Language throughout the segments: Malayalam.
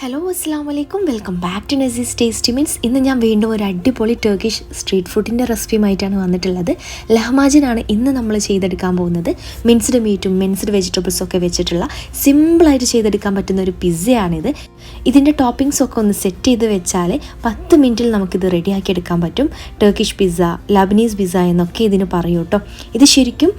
ഹലോ അസ്സാം വലൈക്കും, welcome back to Nazee's tasty means. ഇന്ന് ഞാൻ വീണ്ടും ഒരു അടിപൊളി ടർക്കിഷ് സ്ട്രീറ്റ് ഫുഡിൻ്റെ റെസിപ്പിയുമായിട്ടാണ് വന്നിട്ടുള്ളത്. ലഹ്മാജിനാണ് ഇന്ന് നമ്മൾ ചെയ്തെടുക്കാൻ പോകുന്നത്. മിൻസ്ഡ് മീറ്റും മിൻസ്ഡ് വെജിറ്റബിൾസും ഒക്കെ വെച്ചിട്ടുള്ള സിമ്പിളായിട്ട് ചെയ്തെടുക്കാൻ പറ്റുന്ന ഒരു പിസ്സയാണിത്. ഇതിൻ്റെ ടോപ്പിങ്സ് ഒക്കെ ഒന്ന് സെറ്റ് ചെയ്ത് വെച്ചാൽ 10 മിനിറ്റിൽ നമുക്കിത് റെഡിയാക്കി എടുക്കാൻ പറ്റും. ടർക്കിഷ് പിസ്സ, ലബനീസ് പിസ്സ എന്നൊക്കെ ഇതിന് പറയൂ കേട്ടോ. ഇത് ശരിക്കും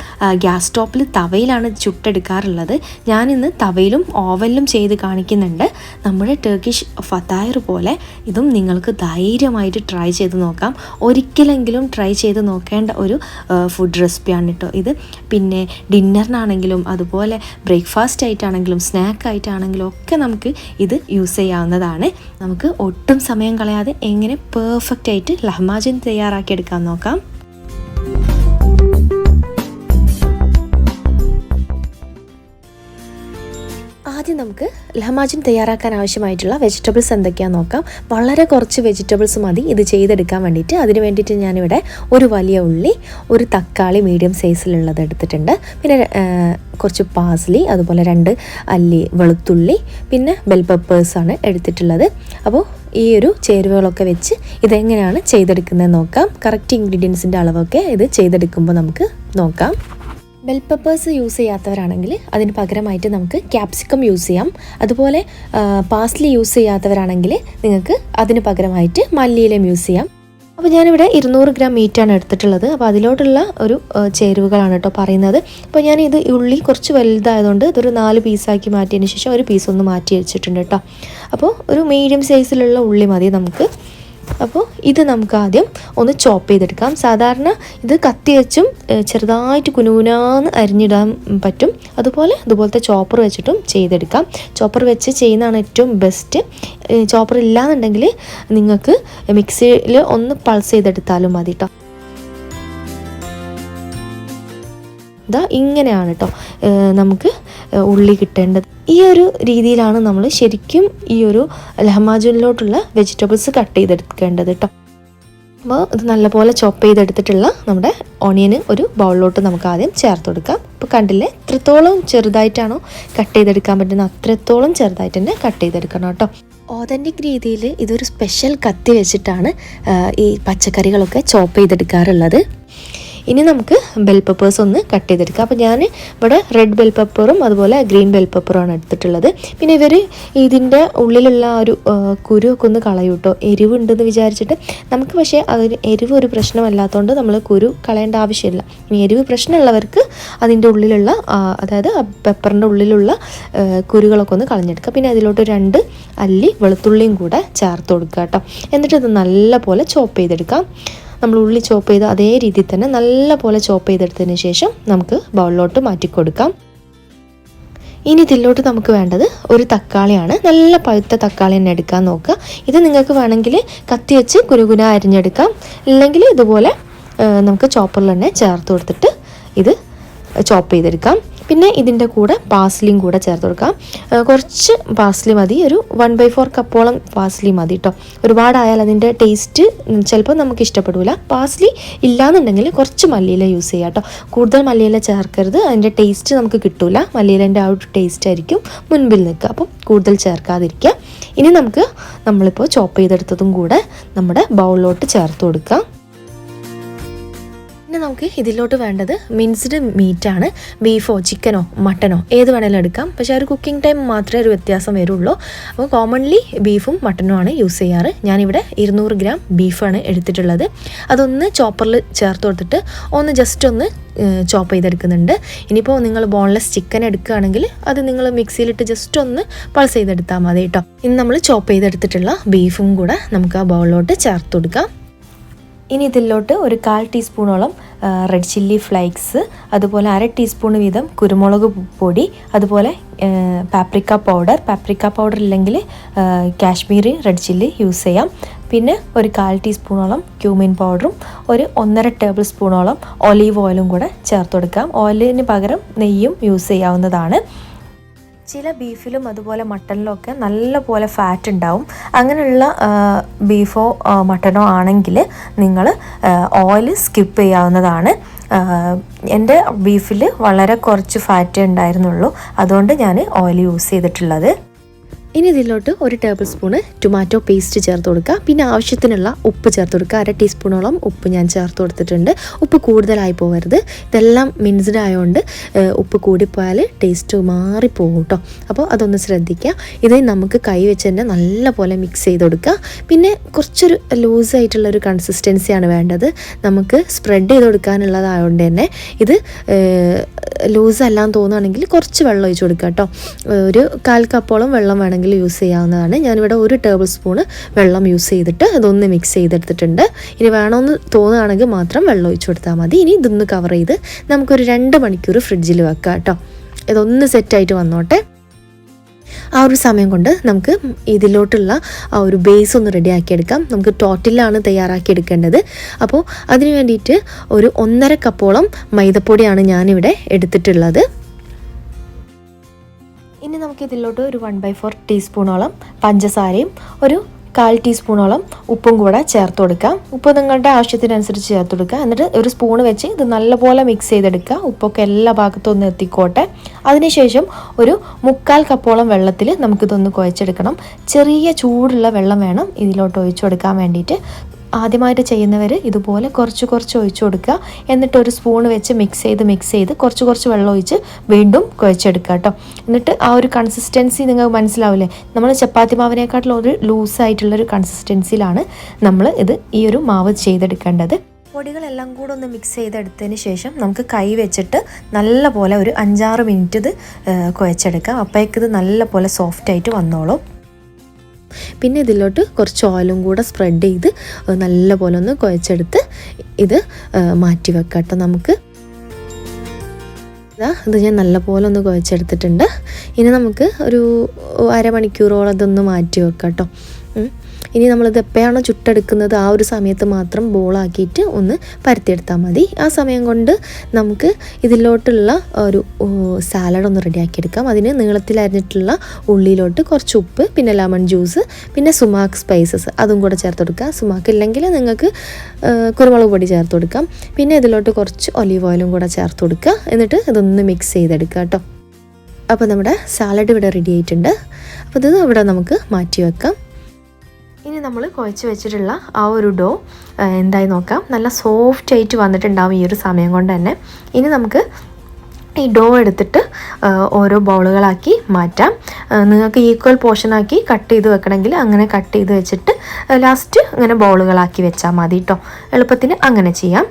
ഗ്യാസ് സ്റ്റോപ്പിൽ തവയിലാണ് ചുട്ടെടുക്കാറുള്ളത്. ഞാനിന്ന് തവയിലും ഓവനിലും ചെയ്ത് കാണിക്കുന്നുണ്ട്. നമ്മുടെ ടർക്കിഷ് ഫതായർ പോലെ ഇതും നിങ്ങൾക്ക് ധൈര്യമായിട്ട് ട്രൈ ചെയ്ത് നോക്കാം. ഒരിക്കലെങ്കിലും ട്രൈ ചെയ്ത് നോക്കേണ്ട ഒരു ഫുഡ് റെസിപ്പിയാണ് കേട്ടോ ഇത്. പിന്നെ ഡിന്നറിനാണെങ്കിലും അതുപോലെ ബ്രേക്ക്ഫാസ്റ്റ് ആയിട്ടാണെങ്കിലും സ്നാക്ക് ആയിട്ടാണെങ്കിലും ഒക്കെ നമുക്ക് ഇത് യൂസ് ചെയ്യാവുന്നതാണ്. നമുക്ക് ഒട്ടും സമയം കളയാതെ എങ്ങനെ പെർഫെക്റ്റ് ആയിട്ട് ലഹ്മാജിൻ തയ്യാറാക്കിയെടുക്കാൻ നോക്കാം. ആദ്യം നമുക്ക് ലഹ്മാജിൻ തയ്യാറാക്കാൻ ആവശ്യമായിട്ടുള്ള വെജിറ്റബിൾസ് എന്തൊക്കെയാണെന്ന് നോക്കാം. വളരെ കുറച്ച് വെജിറ്റബിൾസ് മതി ഇത് ചെയ്തെടുക്കാൻ വേണ്ടിയിട്ട്. അതിന് വേണ്ടിയിട്ട് ഞാനിവിടെ ഒരു വലിയ ഉള്ളി, ഒരു തക്കാളി മീഡിയം സൈസിലുള്ളത് എടുത്തിട്ടുണ്ട്. പിന്നെ കുറച്ച് പാസ്ലി, അതുപോലെ 2 അല്ലി വെളുത്തുള്ളി, പിന്നെ ബെൽ പെപ്പേഴ്സാണ് എടുത്തിട്ടുള്ളത്. അപ്പോൾ ഈ ഒരു ചേരുവകളൊക്കെ വെച്ച് ഇതെങ്ങനെയാണ് ചെയ്തെടുക്കുന്നതെന്ന് നോക്കാം. കറക്റ്റ് ഇൻഗ്രീഡിയൻസിൻ്റെ അളവൊക്കെ ഇത് ചെയ്തെടുക്കുമ്പോൾ നമുക്ക് നോക്കാം. ബെൽ പെപ്പേഴ്സ് യൂസ് ചെയ്യാത്തവരാണെങ്കിൽ അതിന് പകരമായിട്ട് നമുക്ക് ക്യാപ്സിക്കം യൂസ് ചെയ്യാം. അതുപോലെ പാസ്ലി യൂസ് ചെയ്യാത്തവരാണെങ്കിൽ നിങ്ങൾക്ക് അതിന് പകരമായിട്ട് മല്ലിയിലയും യൂസ് ചെയ്യാം. അപ്പോൾ ഞാനിവിടെ 200 ഗ്രാം മീറ്റാണ് എടുത്തിട്ടുള്ളത്. അപ്പോൾ അതിലോട്ടുള്ള ഒരു ചേരുവകളാണ് കേട്ടോ പറയുന്നത്. അപ്പോൾ ഞാനിത് ഉള്ളി കുറച്ച് വലുതായതുകൊണ്ട് ഇതൊരു 4 പീസാക്കി മാറ്റിയതിന് ശേഷം ഒരു പീസ് ഒന്ന് മാറ്റി വെച്ചിട്ടുണ്ട് കേട്ടോ. അപ്പോൾ ഒരു മീഡിയം സൈസിലുള്ള ഉള്ളി മതി നമുക്ക്. അപ്പോൾ ഇത് നമുക്ക് ആദ്യം ഒന്ന് ചോപ്പ് ചെയ്തെടുക്കാം. സാധാരണ ഇത് കത്തി വെച്ചും ചെറുതായിട്ട് കുനുകുനാന്ന് അരിഞ്ഞിടാൻ പറ്റും. അതുപോലത്തെ ചോപ്പർ വെച്ചിട്ടും ചെയ്തെടുക്കാം. ചോപ്പർ വെച്ച് ചെയ്യുന്നതാണ് ഏറ്റവും ബെസ്റ്റ്. ചോപ്പർ ഇല്ലാന്നുണ്ടെങ്കിൽ നിങ്ങൾക്ക് മിക്സിയിൽ ഒന്ന് പൾസ് ചെയ്തെടുത്താലും മതി കേട്ടോ. ഇതാ ഇങ്ങനെയാണ് കേട്ടോ നമുക്ക് ഉള്ളി കിട്ടേണ്ടത്. ഈ ഒരു രീതിയിലാണ് നമ്മൾ ശരിക്കും ഈ ഒരു ലഹ്മാജിനിലോട്ടുള്ള വെജിറ്റബിൾസ് കട്ട് ചെയ്തെടുക്കേണ്ടത് കേട്ടോ. അപ്പോൾ ഇത് നല്ലപോലെ ചോപ്പ് ചെയ്തെടുത്തിട്ടുള്ള നമ്മുടെ ഓണിയന് ഒരു ബൗളിലോട്ട് നമുക്ക് ആദ്യം ചേർത്ത് കൊടുക്കാം. ഇപ്പോൾ കണ്ടില്ലേ, എത്രത്തോളം ചെറുതായിട്ടാണോ കട്ട് ചെയ്തെടുക്കാൻ പറ്റുന്നത് അത്രത്തോളം ചെറുതായിട്ട് തന്നെ കട്ട് ചെയ്തെടുക്കണം കേട്ടോ. ഓതൻറ്റിക് രീതിയിൽ ഇതൊരു സ്പെഷ്യൽ കത്തി വെച്ചിട്ടാണ് ഈ പച്ചക്കറികളൊക്കെ ചോപ്പ് ചെയ്തെടുക്കാറുള്ളത്. ഇനി നമുക്ക് ബെൽ പെപ്പേഴ്സ് ഒന്ന് കട്ട് ചെയ്തെടുക്കാം. അപ്പോൾ ഞാൻ ഇവിടെ റെഡ് ബെൽ പെപ്പറും അതുപോലെ ഗ്രീൻ ബെൽ പെപ്പറുമാണ് എടുത്തിട്ടുള്ളത്. പിന്നെ ഇവർ ഇതിൻ്റെ ഉള്ളിലുള്ള ഒരു കുരുവൊക്കെ ഒന്ന് കളയും കേട്ടോ, എരിവുണ്ടെന്ന് വിചാരിച്ചിട്ട്. നമുക്ക് പക്ഷേ അതിന് എരിവ് ഒരു പ്രശ്നമല്ലാത്തതുകൊണ്ട് നമ്മൾ കുരു കളയേണ്ട ആവശ്യമില്ല. ഇനി എരിവ് പ്രശ്നമുള്ളവർക്ക് അതിൻ്റെ ഉള്ളിലുള്ള അതായത് പെപ്പറിൻ്റെ ഉള്ളിലുള്ള കുരുകളൊക്കെ ഒന്ന് കളഞ്ഞെടുക്കുക. പിന്നെ അതിലോട്ട് 2 അല്ലി വെളുത്തുള്ളിയും കൂടെ ചേർത്ത് കൊടുക്കുക കേട്ടോ. എന്നിട്ട് ഇത് നല്ല പോലെ ചോപ്പ് ചെയ്തെടുക്കാം. നമ്മൾ ഉള്ളി ചോപ്പ് ചെയ്ത് അതേ രീതിയിൽ തന്നെ നല്ല പോലെ ചോപ്പ് ചെയ്തെടുത്തതിന് ശേഷം നമുക്ക് ബൗളിലോട്ട് മാറ്റി കൊടുക്കാം. ഇനി ഇതിലോട്ട് നമുക്ക് വേണ്ടത് ഒരു തക്കാളിയാണ്. നല്ല പഴുത്ത തക്കാളി തന്നെ എടുക്കാൻ നോക്കുക. ഇത് നിങ്ങൾക്ക് വേണമെങ്കിൽ കത്തി വെച്ച് കുനുകുന അരിഞ്ഞെടുക്കാം. ഇല്ലെങ്കിൽ ഇതുപോലെ നമുക്ക് ചോപ്പറിൽ തന്നെ ചേർത്ത് കൊടുത്തിട്ട് ഇത് ചോപ്പ് ചെയ്തെടുക്കാം. പിന്നെ ഇതിൻ്റെ കൂടെ പാസ്ലിയും കൂടെ ചേർത്ത് കൊടുക്കാം. കുറച്ച് പാസ്ലി മതി, ഒരു 1/4 കപ്പോളം പാസ്ലി മതി കേട്ടോ. ഒരുപാടായാൽ അതിൻ്റെ ടേസ്റ്റ് ചിലപ്പോൾ നമുക്ക് ഇഷ്ടപ്പെടില്ല. പാസ്ലി ഇല്ലയെന്നുണ്ടെങ്കിൽ കുറച്ച് മല്ലിയില യൂസ് ചെയ്യാം കേട്ടോ. കൂടുതൽ മല്ലിയില ചേർക്കരുത്, അതിൻ്റെ ടേസ്റ്റ് നമുക്ക് കിട്ടില്ല. മല്ലിയിലേൻ്റെ ആ ഒരു ടേസ്റ്റ് ആയിരിക്കും മുൻപിൽ നിൽക്കുക. അപ്പം കൂടുതൽ ചേർക്കാതിരിക്കുക. ഇനി നമ്മളിപ്പോൾ ചോപ്പ് ചെയ്തെടുത്തതും കൂടെ നമ്മുടെ ബൗളിലോട്ട് ചേർത്ത് കൊടുക്കാം. പിന്നെ നമുക്ക് ഇതിലോട്ട് വേണ്ടത് മിൻസ്ഡ് മീറ്റാണ്. ബീഫോ ചിക്കനോ മട്ടനോ ഏത് വേണമെങ്കിലും എടുക്കാം. പക്ഷേ ഒരു കുക്കിംഗ് ടൈം മാത്രമേ ഒരു വ്യത്യാസം വരുള്ളൂ. അപ്പോൾ കോമൺലി ബീഫും മട്ടനും ആണ് യൂസ് ചെയ്യാറ്. ഞാനിവിടെ 200 ഗ്രാം ബീഫാണ് എടുത്തിട്ടുള്ളത്. അതൊന്ന് ചോപ്പറിൽ ചേർത്ത് കൊടുത്തിട്ട് ഒന്ന് ജസ്റ്റ് ഒന്ന് ചോപ്പ് ചെയ്തെടുക്കുന്നുണ്ട്. ഇനിയിപ്പോൾ നിങ്ങൾ ബോൺലെസ് ചിക്കൻ എടുക്കുകയാണെങ്കിൽ അത് നിങ്ങൾ മിക്സിയിലിട്ട് ജസ്റ്റ് ഒന്ന് പൾസ് ചെയ്തെടുത്താൽ മതി കേട്ടോ. ഇനി നമ്മൾ ചോപ്പ് ചെയ്തെടുത്തിട്ടുള്ള ബീഫും കൂടെ നമുക്ക് ആ ബൗളിലോട്ട് ചേർത്ത് കൊടുക്കാം. ഇനി ഇതിലോട്ട് ഒരു 1/4 ടീസ്പൂണോളം റെഡ് ചില്ലി ഫ്ലേക്സ്, അതുപോലെ 1/2 ടീസ്പൂൺ വീതം കുരുമുളക് പൊടി, അതുപോലെ പാപ്രിക്ക പൗഡർ ഇല്ലെങ്കിൽ കാശ്മീരി റെഡ് ചില്ലി യൂസ് ചെയ്യാം. പിന്നെ ഒരു 1/4 ടീസ്പൂണോളം ക്യൂമിൻ പൗഡറും ഒരു 1.5 ടേബിൾ സ്പൂണോളം ഒലീവ് ഓയിലും കൂടെ ചേർത്ത് കൊടുക്കാം. ഓയിലിന് പകരം നെയ്യും യൂസ് ചെയ്യാവുന്നതാണ്. ചില ബീഫിലും അതുപോലെ മട്ടനിലും ഒക്കെ നല്ല പോലെ ഫാറ്റ് ഉണ്ടാവും. അങ്ങനെയുള്ള ബീഫോ മട്ടനോ ആണെങ്കിൽ നിങ്ങൾ ഓയിൽ സ്കിപ്പ് ചെയ്യാവുന്നതാണ്. എൻ്റെ ബീഫിൽ വളരെ കുറച്ച് ഫാറ്റേ ഉണ്ടായിരുന്നുള്ളൂ, അതുകൊണ്ട് ഞാൻ ഓയിൽ യൂസ് ചെയ്തിട്ടുള്ളത്. ഇനി ഇതിലോട്ട് 1 ടേബിൾ സ്പൂണ് ടൊമാറ്റോ പേസ്റ്റ് ചേർത്ത് കൊടുക്കുക. പിന്നെ ആവശ്യത്തിനുള്ള ഉപ്പ് ചേർത്ത് കൊടുക്കുക. 1/2 ടീസ്പൂണോളം ഉപ്പ് ഞാൻ ചേർത്ത് കൊടുത്തിട്ടുണ്ട്. ഉപ്പ് കൂടുതലായി പോകരുത്. ഇതെല്ലാം മിക്സ്ഡ് ആയതുകൊണ്ട് ഉപ്പ് കൂടിപ്പോയാൽ ടേസ്റ്റ് മാറിപ്പോകും കേട്ടോ. അപ്പോൾ അതൊന്ന് ശ്രദ്ധിക്കുക. ഇത് നമുക്ക് കൈ വെച്ച് തന്നെ നല്ല പോലെ മിക്സ് ചെയ്ത് കൊടുക്കുക. പിന്നെ കുറച്ചൊരു ലൂസായിട്ടുള്ളൊരു കൺസിസ്റ്റൻസിയാണ് വേണ്ടത്. നമുക്ക് സ്പ്രെഡ് ചെയ്ത് കൊടുക്കാനുള്ളതായതുകൊണ്ട് തന്നെ ഇത് ലൂസല്ലാന്ന് തോന്നുകയാണെങ്കിൽ കുറച്ച് വെള്ളം ഒഴിച്ച് കൊടുക്കുക കേട്ടോ. ഒരു 1/4 കപ്പോളം വെള്ളം വേണമെങ്കിൽ യൂസ് ചെയ്യാവുന്നതാണ്. ഞാനിവിടെ 1 ടേബിൾ സ്പൂണ് വെള്ളം യൂസ് ചെയ്തിട്ട് ഇതൊന്ന് മിക്സ് ചെയ്തെടുത്തിട്ടുണ്ട്. ഇനി വേണമെന്ന് തോന്നുകയാണെങ്കിൽ മാത്രം വെള്ളം ഒഴിച്ച് കൊടുത്താൽ മതി. ഇനി ഇതൊന്ന് കവർ ചെയ്ത് നമുക്കൊരു 2 മണിക്കൂർ ഫ്രിഡ്ജിൽ വെക്കാം കേട്ടോ. ഇതൊന്ന് സെറ്റായിട്ട് വന്നോട്ടെ. ആ ഒരു സമയം കൊണ്ട് നമുക്ക് ഇതിലോട്ടുള്ള ആ ഒരു ബേസ് ഒന്ന് റെഡിയാക്കി എടുക്കാം. നമുക്ക് ടോട്ടിലാണ് തയ്യാറാക്കി എടുക്കേണ്ടത്. അപ്പോൾ അതിന് വേണ്ടിയിട്ട് ഒരു 1.5 കപ്പോളം മൈദപ്പൊടിയാണ് ഞാനിവിടെ എടുത്തിട്ടുള്ളത്. ഇനി നമുക്ക് ഇതിലോട്ട് ഒരു 1/4 ടീസ്പൂണോളം പഞ്ചസാരയും ഒരു 1/4 ടീസ്പൂണോളം ഉപ്പും കൂടെ ചേർത്ത് കൊടുക്കാം. ഉപ്പ് നിങ്ങളുടെ ആവശ്യത്തിനനുസരിച്ച് ചേർത്ത് കൊടുക്കുക. എന്നിട്ട് ഒരു സ്പൂണ് വെച്ച് ഇത് നല്ലപോലെ മിക്സ് ചെയ്തെടുക്കുക. ഉപ്പൊക്കെ എല്ലാ ഭാഗത്തും ഒന്ന് എത്തിക്കോട്ടെ. അതിനുശേഷം ഒരു 1/4 കപ്പോളം വെള്ളത്തിൽ നമുക്കിതൊന്ന് കുഴച്ചെടുക്കണം. ചെറിയ ചൂടുള്ള വെള്ളം വേണം ഇതിലോട്ട് ഒഴിച്ചു കൊടുക്കാൻ വേണ്ടിയിട്ട്. ആദ്യമായിട്ട് ചെയ്യുന്നവർ ഇതുപോലെ കുറച്ച് ഒഴിച്ചു കൊടുക്കുക. എന്നിട്ട് ഒരു സ്പൂൺ വെച്ച് മിക്സ് ചെയ്ത് കുറച്ച് വെള്ളം ഒഴിച്ച് വീണ്ടും കുഴച്ചെടുക്കുക കേട്ടോ. എന്നിട്ട് ആ ഒരു കൺസിസ്റ്റൻസി നിങ്ങൾക്ക് മനസ്സിലാവില്ലേ? നമ്മൾ ചപ്പാത്തി മാവിനേക്കാട്ടിലും ഒരു ലൂസായിട്ടുള്ളൊരു കൺസിസ്റ്റൻസിയിലാണ് നമ്മൾ ഈ ഒരു മാവ് ചെയ്തെടുക്കേണ്ടത്. പൊടികളെല്ലാം കൂടെ ഒന്ന് മിക്സ് ചെയ്തെടുത്തതിന് ശേഷം നമുക്ക് കൈ വെച്ചിട്ട് നല്ല പോലെ ഒരു 5-6 മിനിറ്റ് ഇത് കുഴച്ചെടുക്കാം. അപ്പോഴേക്കിത് നല്ല പോലെ സോഫ്റ്റായിട്ട് വന്നോളും. പിന്നെ ഇതിലോട്ട് കുറച്ച് ഓയിലും കൂടെ സ്പ്രെഡ് ചെയ്ത് നല്ല പോലെ ഒന്ന് കുഴച്ചെടുത്ത് ഇത് മാറ്റി വെക്കാം കേട്ടോ. നമുക്ക് ഇത് ഞാൻ നല്ല പോലെ ഒന്ന് കുഴച്ചെടുത്തിട്ടുണ്ട്. ഇനി നമുക്ക് ഒരു 1/2 മണിക്കൂറോളം ഇതൊന്ന് മാറ്റി വെക്കാം കേട്ടോ. ഇനി നമ്മളിത് എപ്പോഴാണോ ചുട്ടെടുക്കുന്നത് ആ ഒരു സമയത്ത് മാത്രം ബോളാക്കിയിട്ട് ഒന്ന് പരത്തിയെടുത്താൽ മതി. ആ സമയം കൊണ്ട് നമുക്ക് ഇതിലോട്ടുള്ള ഒരു സാലഡ് ഒന്ന് റെഡിയാക്കിയെടുക്കാം. അതിന് നീളത്തിലരിഞ്ഞിട്ടുള്ള ഉള്ളിയിലോട്ട് കുറച്ച് ഉപ്പ്, പിന്നെ ലെമൺ ജ്യൂസ്, പിന്നെ സുമാക്ക് സ്പൈസസ് അതും കൂടെ ചേർത്ത് കൊടുക്കുക. സുമാക്ക് ഇല്ലെങ്കിൽ നിങ്ങൾക്ക് കുരുമുളക് പൊടി ചേർത്ത് കൊടുക്കാം. പിന്നെ ഇതിലോട്ട് കുറച്ച് ഒലീവ് ഓയിലും കൂടെ ചേർത്ത് കൊടുക്കുക. എന്നിട്ട് ഇതൊന്ന് മിക്സ് ചെയ്തെടുക്കുക കേട്ടോ. അപ്പോൾ നമ്മുടെ സാലഡ് ഇവിടെ റെഡി ആയിട്ടുണ്ട്. അപ്പോൾ ഇത് ഇവിടെ നമുക്ക് മാറ്റി വെക്കാം. ഇനി നമ്മൾ കുഴച്ച് വെച്ചിട്ടുള്ള ആ ഒരു ഡോ എന്തായി നോക്കാം. നല്ല സോഫ്റ്റ് ആയിട്ട് വന്നിട്ടുണ്ടാവും ഈ ഒരു സമയം കൊണ്ട് തന്നെ. ഇനി നമുക്ക് ഈ ഡോ എടുത്തിട്ട് ഓരോ ബൗളുകളാക്കി മാറ്റാം. നിങ്ങൾക്ക് ഈക്വൽ പോർഷനാക്കി കട്ട് ചെയ്ത് വെക്കണമെങ്കിൽ അങ്ങനെ കട്ട് ചെയ്ത് വെച്ചിട്ട് ലാസ്റ്റ് അങ്ങനെ ബൗളുകളാക്കി വെച്ചാൽ മതി കേട്ടോ. എളുപ്പത്തിന് അങ്ങനെ ചെയ്യാം.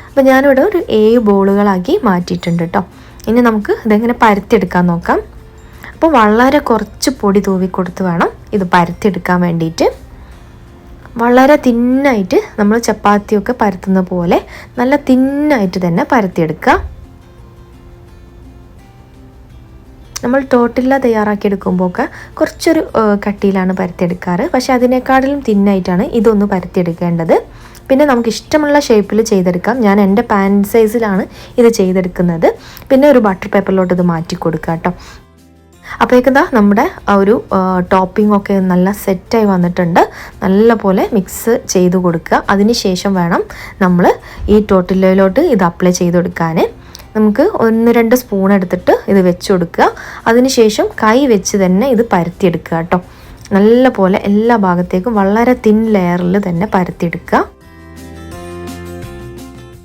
അപ്പോൾ ഞാനിവിടെ ഒരു 7 ബോളുകളാക്കി മാറ്റിയിട്ടുണ്ട് കേട്ടോ. ഇനി നമുക്ക് ഇതെങ്ങനെ പരത്തിയെടുക്കാൻ നോക്കാം. അപ്പോൾ വളരെ കുറച്ച് പൊടി തൂവി കൊടുത്ത് വേണം ഇത് പരത്തിയെടുക്കാൻ വേണ്ടിയിട്ട്. വളരെ തിന്നായിട്ട് നമ്മൾ ചപ്പാത്തിയൊക്കെ പരത്തുന്ന പോലെ നല്ല തിന്നായിട്ട് തന്നെ പരത്തിയെടുക്കുക. നമ്മൾ ടോട്ടില്ല തയ്യാറാക്കിയെടുക്കുമ്പോഴൊക്കെ കുറച്ചൊരു കട്ടിയിലാണ് പരത്തിയെടുക്കാറ്. പക്ഷെ അതിനേക്കാളിലും തിന്നായിട്ടാണ് ഇതൊന്ന് പരത്തിയെടുക്കേണ്ടത്. പിന്നെ നമുക്ക് ഇഷ്ടമുള്ള ഷേപ്പിൽ ചെയ്തെടുക്കാം. ഞാൻ എൻ്റെ പാൻ സൈസിലാണ് ഇത് ചെയ്തെടുക്കുന്നത്. പിന്നെ ഒരു ബട്ടർ പേപ്പറിലോട്ട് ഇത് മാറ്റി കൊടുക്കുക കേട്ടോ. അപ്പോഴേക്കെന്താ നമ്മുടെ ആ ഒരു ടോപ്പിംഗ് ഒക്കെ നല്ല സെറ്റായി വന്നിട്ടുണ്ട്. നല്ല പോലെ മിക്സ് ചെയ്ത് കൊടുക്കുക. അതിന് ശേഷം വേണം നമ്മൾ ഈ ടോട്ടില്ലയിലോട്ട് ഇത് അപ്ലൈ ചെയ്ത് കൊടുക്കാൻ. നമുക്ക് 1-2 സ്പൂൺ എടുത്തിട്ട് ഇത് വെച്ച് കൊടുക്കുക. അതിനുശേഷം കൈ വെച്ച് തന്നെ ഇത് പരത്തിയെടുക്കുക കേട്ടോ. നല്ല പോലെ എല്ലാ ഭാഗത്തേക്കും വളരെ തിൻ ലെയറിൽ തന്നെ പരത്തിയെടുക്കുക.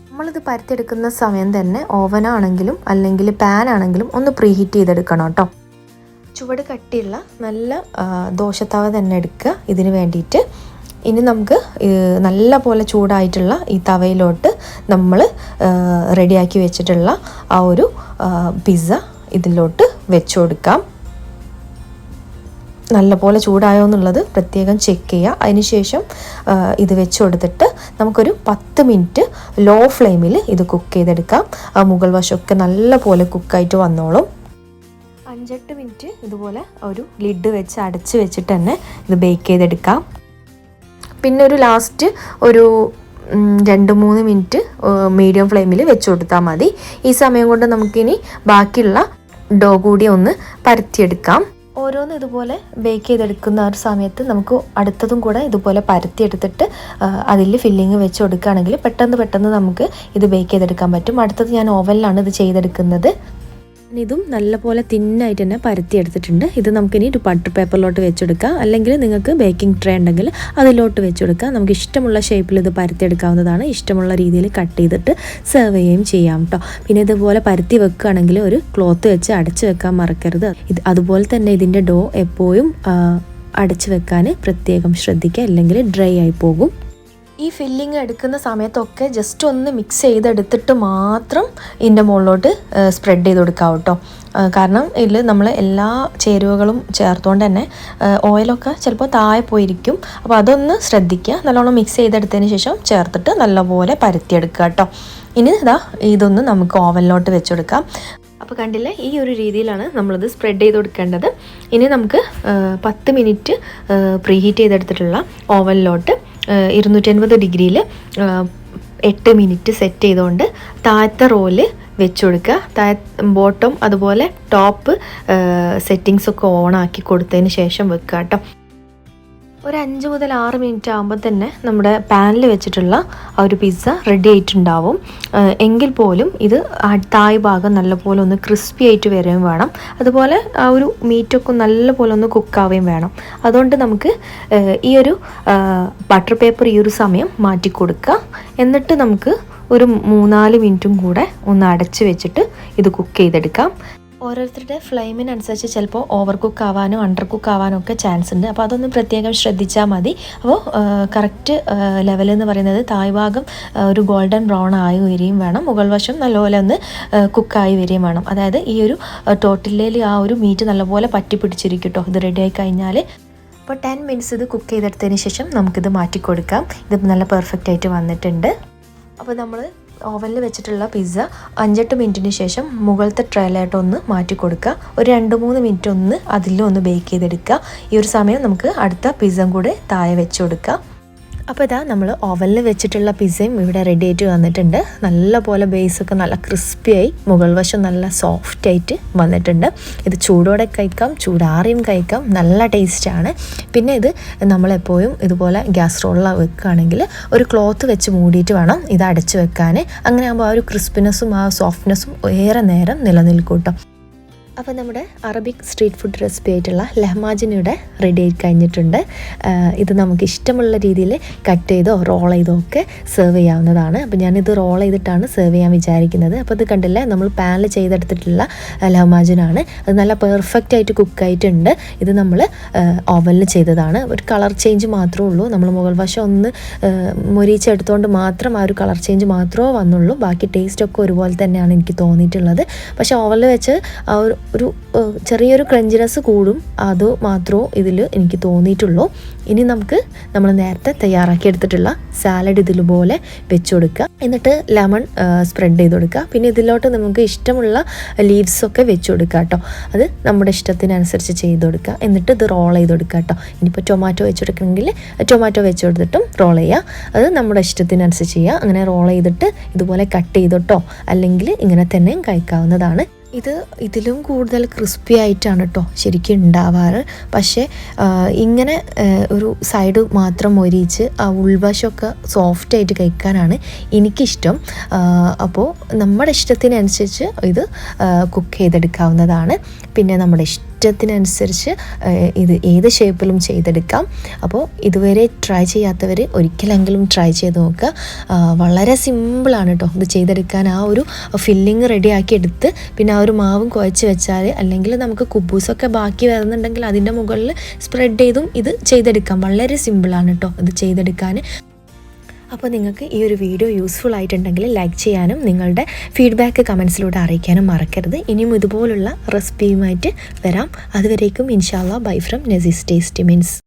നമ്മളിത് പരത്തിയെടുക്കുന്ന സമയം തന്നെ ഓവനാണെങ്കിലും അല്ലെങ്കിൽ പാൻ ആണെങ്കിലും ഒന്ന് പ്രീഹീറ്റ് ചെയ്തെടുക്കണം കേട്ടോ. ചുവട് കട്ടിയുള്ള നല്ല ദോശത്തവ തന്നെ എടുക്കുക ഇതിന് വേണ്ടിയിട്ട്. ഇനി നമുക്ക് നല്ല പോലെ ചൂടായിട്ടുള്ള ഈ തവയിലോട്ട് നമ്മൾ റെഡിയാക്കി വെച്ചിട്ടുള്ള ആ ഒരു പിസ്സ ഇതിലോട്ട് വെച്ച് കൊടുക്കാം. നല്ല പോലെ ചൂടായോ എന്നുള്ളത് പ്രത്യേകം ചെക്ക് ചെയ്യുക. അതിനുശേഷം ഇത് വെച്ച് കൊടുത്തിട്ട് നമുക്കൊരു 10 മിനിറ്റ് ലോ ഫ്ലെയിമിൽ ഇത് കുക്ക് ചെയ്തെടുക്കാം. മുകൾ വശമൊക്കെ നല്ല പോലെ കുക്കായിട്ട് വന്നോളും. 5-8 മിനിറ്റ് ഇതുപോലെ ഒരു ലിഡ് വെച്ച് അടച്ച് വെച്ചിട്ട് തന്നെ ഇത് ബേക്ക് ചെയ്തെടുക്കാം. പിന്നെ ഒരു ലാസ്റ്റ് ഒരു 2-3 മിനിറ്റ് മീഡിയം ഫ്ലെയിമിൽ വെച്ച് കൊടുത്താൽ മതി. ഈ സമയം കൊണ്ട് നമുക്കിനി ബാക്കിയുള്ള ഡോ കൂടി ഒന്ന് പരത്തിയെടുക്കാം. ഓരോന്ന് ഇതുപോലെ ബേക്ക് ചെയ്തെടുക്കുന്ന ഒരു സമയത്ത് നമുക്ക് അടുത്തതും കൂടെ ഇതുപോലെ പരത്തിയെടുത്തിട്ട് അതിൽ ഫില്ലിങ് വെച്ച് കൊടുക്കുകയാണെങ്കിൽ പെട്ടെന്ന് നമുക്ക് ഇത് ബേക്ക് ചെയ്തെടുക്കാൻ പറ്റും. അടുത്തത് ഞാൻ ഓവനിലാണ് ഇത് ചെയ്തെടുക്കുന്നത്. ഇതും നല്ലപോലെ തിന്നായിട്ട് തന്നെ പരത്തിയെടുത്തിട്ടുണ്ട്. ഇത് നമുക്കിനി ഒരു ബട്ടർ പേപ്പറിലോട്ട് വെച്ചെടുക്കാം, അല്ലെങ്കിൽ നിങ്ങൾക്ക് ബേക്കിംഗ് ട്രേ ഉണ്ടെങ്കിൽ അതിലോട്ട് വെച്ചെടുക്കാം. നമുക്ക് ഇഷ്ടമുള്ള ഷേപ്പിൽ ഇത് പരത്തിയെടുക്കാവുന്നതാണ്. ഇഷ്ടമുള്ള രീതിയിൽ കട്ട് ചെയ്തിട്ട് സെർവ് ചെയ്യുകയും ചെയ്യാം കേട്ടോ. പിന്നെ ഇതുപോലെ പരത്തി വെക്കുകയാണെങ്കിൽ ഒരു ക്ലോത്ത് വെച്ച് അടച്ച് വെക്കാൻ മറക്കരുത്. അതുപോലെ തന്നെ ഇതിൻ്റെ ഡോ എപ്പോഴും അടച്ച് വെക്കാൻ പ്രത്യേകം ശ്രദ്ധിക്കുക, അല്ലെങ്കിൽ ഡ്രൈ ആയി പോകും. ഈ ഫില്ലിങ് എടുക്കുന്ന സമയത്തൊക്കെ ജസ്റ്റ് ഒന്ന് മിക്സ് ചെയ്തെടുത്തിട്ട് മാത്രം ഇതിൻ്റെ മുകളിലോട്ട് സ്പ്രെഡ് ചെയ്ത് കൊടുക്കാം കേട്ടോ. കാരണം ഇതിൽ നമ്മൾ എല്ലാ ചേരുവകളും ചേർത്തുകൊണ്ട് തന്നെ ഓയിലൊക്കെ ചിലപ്പോൾ താഴെ പോയിരിക്കും. അപ്പോൾ അതൊന്ന് ശ്രദ്ധിക്കുക. നല്ലോണം മിക്സ് ചെയ്തെടുത്തതിന് ശേഷം ചേർത്തിട്ട് നല്ലപോലെ പരത്തിയെടുക്കുക കേട്ടോ. ഇനി ഇതൊന്ന് നമുക്ക് ഓവനിലോട്ട് വെച്ചെടുക്കാം. അപ്പോൾ കണ്ടില്ലേ, ഈ ഒരു രീതിയിലാണ് നമ്മളിത് സ്പ്രെഡ് ചെയ്ത് കൊടുക്കേണ്ടത്. ഇനി നമുക്ക് 10 മിനിറ്റ് പ്രീഹീറ്റ് ചെയ്തെടുത്തിട്ടുള്ള ഓവനിലോട്ട് 250 ഡിഗ്രിയിൽ 8 മിനിറ്റ് സെറ്റ് ചെയ്തുകൊണ്ട് താഴത്തെ റോല് വെച്ച് കൊടുക്കുക. ബോട്ടം അതുപോലെ ടോപ്പ് സെറ്റിങ്സൊക്കെ ഓണാക്കി കൊടുത്തതിന് ശേഷം വെക്കുക കേട്ടോ. ഒരു 5 മുതൽ 6 മിനിറ്റ് ആകുമ്പോൾ തന്നെ നമ്മുടെ പാനിൽ വെച്ചിട്ടുള്ള ആ ഒരു പിസ്സ റെഡി ആയിട്ടുണ്ടാവും. എങ്കിൽ പോലും ഇത് താഴ് ഭാഗം നല്ലപോലെ ഒന്ന് ക്രിസ്പി ആയിട്ട് വരികയും വേണം. അതുപോലെ ആ ഒരു മീറ്റൊക്കെ നല്ലപോലെ ഒന്ന് കുക്കാവുകയും വേണം. അതുകൊണ്ട് നമുക്ക് ഈ ഒരു ബട്ടർ പേപ്പർ ഈ ഒരു സമയം മാറ്റി കൊടുക്കുക. എന്നിട്ട് നമുക്ക് ഒരു 3-4 മിനിറ്റും കൂടെ ഒന്ന് അടച്ച് വെച്ചിട്ട് ഇത് കുക്ക് ചെയ്തെടുക്കാം. ഓരോരുത്തരുടെ ഫ്ലെയിമിനനുസരിച്ച് ചിലപ്പോൾ ഓവർ കുക്ക് ആവാനോ അണ്ടർ കുക്ക് ആവാനോ ഒക്കെ ചാൻസ് ഉണ്ട്. അപ്പോൾ അതൊന്ന് പ്രത്യേകം ശ്രദ്ധിച്ചാൽ മതി. അപ്പോൾ കറക്റ്റ് ലെവലെന്ന് പറയുന്നത് താഴ്ഭാഗം ഒരു ഗോൾഡൻ ബ്രൗൺ ആയി വരികയും വേണം, മുകൾ വശം നല്ലപോലെ ഒന്ന് കുക്കായി വരികയും വേണം. അതായത് ഈ ഒരു ടോട്ടിലയിൽ ആ ഒരു മീറ്റ് നല്ലപോലെ പറ്റി പിടിച്ചിരിക്കും കേട്ടോ. ഇത് റെഡി ആയി കഴിഞ്ഞാൽ അപ്പോൾ 10 മിനിറ്റ്സ് ഇത് കുക്ക് ചെയ്തെടുത്തതിന് ശേഷം നമുക്കിത് മാറ്റി കൊടുക്കാം. ഇത് നല്ല പെർഫെക്റ്റ് ആയിട്ട് വന്നിട്ടുണ്ട്. അപ്പോൾ നമ്മൾ ഓവനിൽ വെച്ചിട്ടുള്ള പിസ്സ 5-8 മിനിറ്റിന് ശേഷം മുകളിലത്തെ ട്രേയിലായിട്ടൊന്ന് മാറ്റി കൊടുക്കുക. ഒരു 2-3 മിനിറ്റ് ഒന്ന് അതിലൊന്ന് ബേക്ക് ചെയ്തെടുക്കുക. ഈ ഒരു സമയം നമുക്ക് അടുത്ത പിസ്സയും കൂടെ താഴെ വെച്ച് കൊടുക്കുക. അപ്പോൾ ഇതാ നമ്മൾ ഓവനിൽ വെച്ചിട്ടുള്ള പിസ്സയും ഇവിടെ റെഡി ആയിട്ട് വന്നിട്ടുണ്ട്. നല്ല പോലെ ബേസൊക്കെ നല്ല ക്രിസ്പിയായി, മുകൾ വശം നല്ല സോഫ്റ്റ് ആയിട്ട് വന്നിട്ടുണ്ട്. ഇത് ചൂടോടെ കഴിക്കാം, ചൂടാറിയും കഴിക്കാം, നല്ല ടേസ്റ്റാണ്. പിന്നെ ഇത് നമ്മളെപ്പോഴും ഇതുപോലെ ഗ്യാസ് റോളിൽ വെക്കുകയാണെങ്കിൽ ഒരു ക്ലോത്ത് വെച്ച് മൂടിയിട്ട് വേണം ഇത് അടച്ച് വെക്കാൻ. അങ്ങനെ ആകുമ്പോൾ ആ ഒരു ക്രിസ്പിനെസ്സും ആ സോഫ്റ്റ്നെസ്സും ഏറെ നേരം നിലനിൽക്കും കേട്ടോ. അപ്പോൾ നമ്മുടെ അറബിക് സ്ട്രീറ്റ് ഫുഡ് റെസിപ്പി ആയിട്ടുള്ള ലഹ്മാജിൻ ഇവിടെ റെഡി ആയി കഴിഞ്ഞിട്ടുണ്ട്. ഇത് നമുക്ക് ഇഷ്ടമുള്ള രീതിയിൽ കട്ട് ചെയ്തോ റോൾ ചെയ്തോ ഒക്കെ സെർവ് ചെയ്യാവുന്നതാണ്. അപ്പോൾ ഞാനിത് റോൾ ചെയ്തിട്ടാണ് സെർവ് ചെയ്യാൻ വിചാരിക്കുന്നത്. അപ്പോൾ ഇത് കണ്ടില്ലേ, നമ്മൾ പാനിൽ ചെയ്തെടുത്തിട്ടുള്ള ലഹ്മാജിനാണ്. അത് നല്ല പെർഫെക്റ്റ് ആയിട്ട് കുക്കായിട്ടുണ്ട്. ഇത് നമ്മൾ ഓവനിൽ ചെയ്തതാണ്. ഒരു കളർ ചേഞ്ച് മാത്രമേ ഉള്ളൂ. നമ്മൾ മുകൾ വശം ഒന്ന് മൊരിച്ചെടുത്തുകൊണ്ട് മാത്രം ആ ഒരു കളർ ചേഞ്ച് മാത്രമേ വന്നുള്ളൂ. ബാക്കി ടേസ്റ്റൊക്കെ ഒരുപോലെ തന്നെയാണ് എനിക്ക് തോന്നിയിട്ടുള്ളത്. പക്ഷേ ഓവനിൽ വെച്ച് ആ ഒരു ചെറിയൊരു ക്രഞ്ചിനെസ് കൂടും, അത് മാത്രമേ ഇതിൽ എനിക്ക് തോന്നിയിട്ടുള്ളൂ. ഇനി നമുക്ക് നമ്മൾ നേരത്തെ തയ്യാറാക്കി എടുത്തിട്ടുള്ള സാലഡ് ഇതിലുപോലെ വെച്ച് കൊടുക്കുക. എന്നിട്ട് ലെമൺ സ്പ്രെഡ് ചെയ്ത് കൊടുക്കുക. പിന്നെ ഇതിലോട്ട് നമുക്ക് ഇഷ്ടമുള്ള ലീവ്സൊക്കെ വെച്ച് കൊടുക്കുക കേട്ടോ. അത് നമ്മുടെ ഇഷ്ടത്തിനനുസരിച്ച് ചെയ്ത് കൊടുക്കുക. എന്നിട്ട് ഇത് റോൾ ചെയ്ത് കൊടുക്കുക കേട്ടോ. ഇനിയിപ്പോൾ ടൊമാറ്റോ വെച്ച് കൊടുക്കണമെങ്കിൽ ടൊമാറ്റോ വെച്ച് കൊടുത്തിട്ടും റോൾ ചെയ്യുക. അത് നമ്മുടെ ഇഷ്ടത്തിനനുസരിച്ച് ചെയ്യുക. അങ്ങനെ റോൾ ചെയ്തിട്ട് ഇതുപോലെ കട്ട് ചെയ്തിട്ടോ അല്ലെങ്കിൽ ഇങ്ങനെ തന്നെയും കഴിക്കാവുന്നതാണ്. ഇതിലും കൂടുതൽ ക്രിസ്പി ആയിട്ടാണ് കേട്ടോ ശരിക്കും ഉണ്ടാവാറ്. പക്ഷേ ഇങ്ങനെ ഒരു സൈഡ് മാത്രം മൊരിച്ച് ആ ഉൾവശമൊക്കെ സോഫ്റ്റായിട്ട് കഴിക്കാനാണ് എനിക്കിഷ്ടം. അപ്പോൾ നമ്മുടെ ഇഷ്ടത്തിനനുസരിച്ച് ഇത് കുക്ക് ചെയ്തെടുക്കാവുന്നതാണ്. പിന്നെ നമ്മുടെ ഇഷ്ടത്തിനനുസരിച്ച് ഇത് ഏത് ഷേപ്പിലും ചെയ്തെടുക്കാം. അപ്പോൾ ഇതുവരെ ട്രൈ ചെയ്യാത്തവർ ഒരിക്കലെങ്കിലും ട്രൈ ചെയ്ത് നോക്കുക. വളരെ സിമ്പിളാണ് കേട്ടോ ഇത് ചെയ്തെടുക്കാൻ. ആ ഒരു ഫില്ലിങ് റെഡിയാക്കി എടുത്ത് പിന്നെ ആ ഒരു മാവും കുഴച്ച് വെച്ചാൽ, അല്ലെങ്കിൽ നമുക്ക് കുബൂസൊക്കെ ബാക്കി വരുന്നുണ്ടെങ്കിൽ അതിൻ്റെ മുകളിൽ സ്പ്രെഡ് ചെയ്തും ഇത് ചെയ്തെടുക്കാം. വളരെ സിമ്പിളാണ് കേട്ടോ ഇത് ചെയ്തെടുക്കാൻ. അപ്പോൾ നിങ്ങൾക്ക് ഈ ഒരു വീഡിയോ യൂസ്ഫുൾ ആയിട്ടുണ്ടെങ്കിൽ ലൈക്ക് ചെയ്യാനും നിങ്ങളുടെ ഫീഡ്ബാക്ക് കമൻസിലൂടെ അറിയിക്കാനും മറക്കരുത്. ഇനിയും ഇതുപോലുള്ള റെസിപ്പിയുമായിട്ട് വരാം. അതുവരേക്കും ഇൻഷാ അല്ലാഹ് bye from Nasees tasty means.